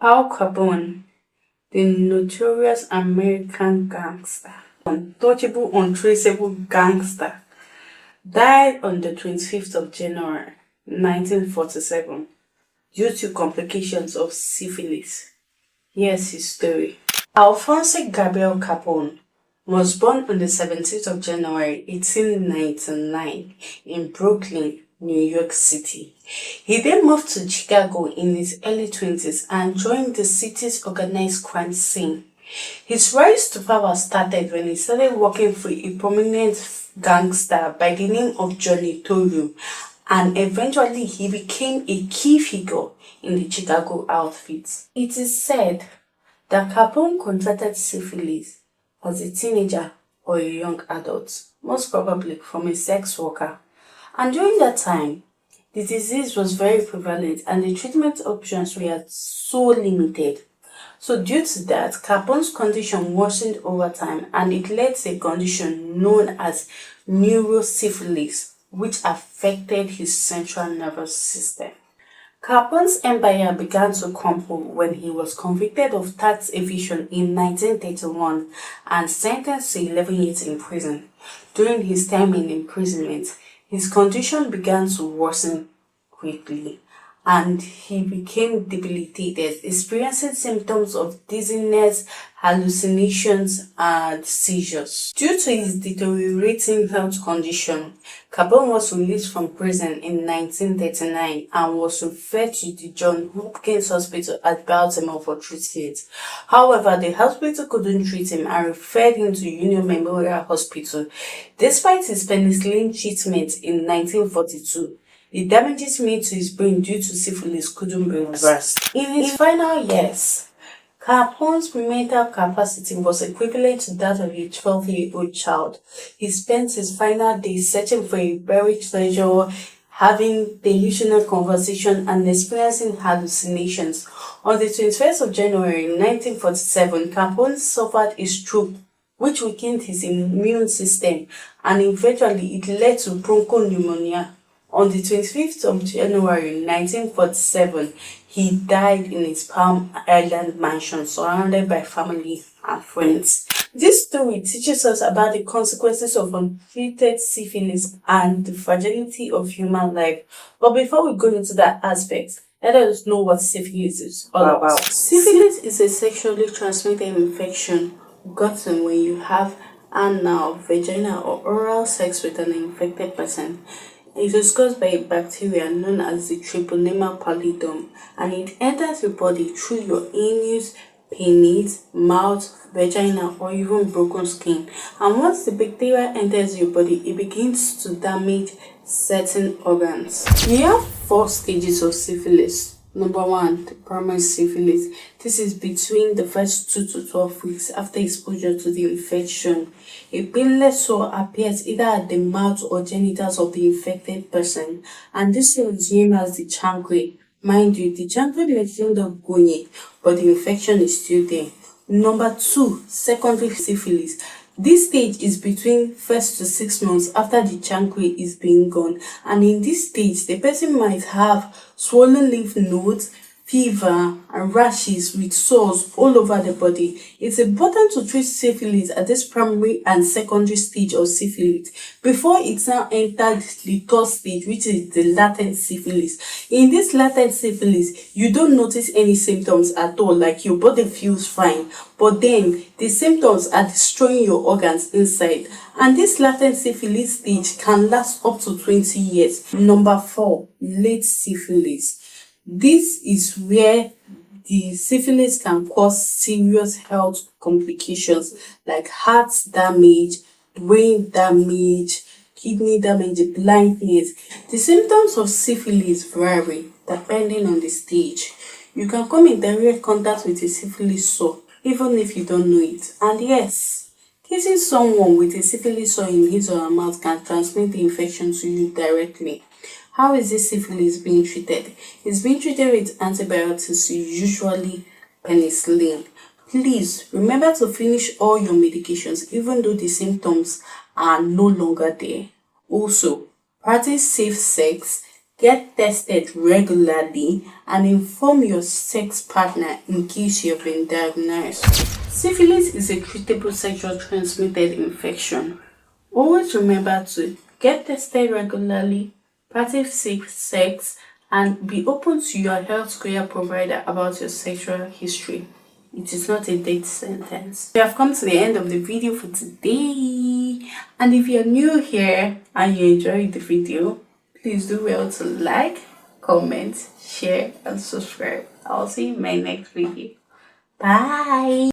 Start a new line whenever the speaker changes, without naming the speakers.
Al Capone, the notorious American gangster, untouchable, untraceable gangster, died on the 25th of January 1947 due to complications of syphilis. Here's his story. Alphonse Gabriel Capone was born on the 17th of January 1899 in Brooklyn, New York City. He then moved to Chicago in his early 20s and joined the city's organized crime scene. His rise to power started when he started working for a prominent gangster by the name of Johnny Notorious, and eventually he became a key figure in the Chicago outfit. It is said that Capone contracted syphilis as a teenager or a young adult, most probably from a sex worker. And during that time, the disease was very prevalent and the treatment options were so limited. So due to that, Capone's condition worsened over time and it led to a condition known as Neurosyphilis, which affected his central nervous system. Capone's empire began to crumble when he was convicted of tax evasion in 1931 and sentenced to 11 years in prison. During his time in imprisonment, his condition began to worsen quickly and he became debilitated, experiencing symptoms of dizziness, hallucinations, and seizures. Due to his deteriorating health condition, Capone was released from prison in 1939 and was referred to the Johns Hopkins Hospital at Baltimore for treatment. However, the hospital couldn't treat him and referred him to Union Memorial Hospital. Despite his penicillin treatment in 1942, the damages made to his brain due to syphilis couldn't be reversed. In his final years, Capone's mental capacity was equivalent to that of a 12-year-old child. He spent his final days searching for a buried treasure, having delusional conversation, and experiencing hallucinations. On the 21st of January 1947, Capone suffered a stroke which weakened his immune system and eventually it led to bronchopneumonia. On the 25th of January 1947, he died in his Palm Island mansion surrounded by family and friends. This story teaches us about the consequences of untreated syphilis and the fragility of human life. But before we go into that aspect, let us know what syphilis is all about. Syphilis is a sexually transmitted infection gotten when you have anal, vaginal, or oral sex with an infected person. It is caused by a bacteria known as the Treponema pallidum, and it enters your body through your anus, penis, mouth, vagina, or even broken skin. And once the bacteria enters your body, it begins to damage certain organs. We have 4 stages of syphilis. Number 1, the primary syphilis. This is between the first 2 to 12 weeks after exposure to the infection. A painless sore appears either at the mouth or genitals of the infected person, and this is known as the chancre. Mind you, the chancre may end up going, but the infection is still there. Number 2, secondary syphilis. This stage is between 1 to 6 months after the chancre is being gone, and in this stage, the person might have swollen lymph nodes, fever, and rashes with sores all over the body. It's important to treat syphilis at this primary and secondary stage of syphilis before it now entered the 3rd stage, which is the latent syphilis. In this latent syphilis, you don't notice any symptoms at all, like your body feels fine, but then the symptoms are destroying your organs inside, and this latent syphilis stage can last up to 20 years. Number 4, late syphilis. This is where the syphilis can cause serious health complications like heart damage, brain damage, kidney damage, blindness. The symptoms of syphilis vary depending on the stage. You can come in direct contact with a syphilis sore even if you don't know it. And yes, kissing someone with a syphilis sore in his or her mouth can transmit the infection to you directly. How is this syphilis being treated? It's being treated with antibiotics, usually penicillin. Please remember to finish all your medications even though the symptoms are no longer there. Also, practice safe sex, get tested regularly, and inform your sex partner in case you've been diagnosed. Syphilis is a treatable sexual transmitted infection. Always remember to get tested regularly, practice safe sex, and be open to your healthcare provider about your sexual history. It is not a death sentence. We have come to the end of the video for today. And if you're new here and you enjoyed the video, please do well to like, comment, share, and subscribe. I'll see you in my next video. Bye.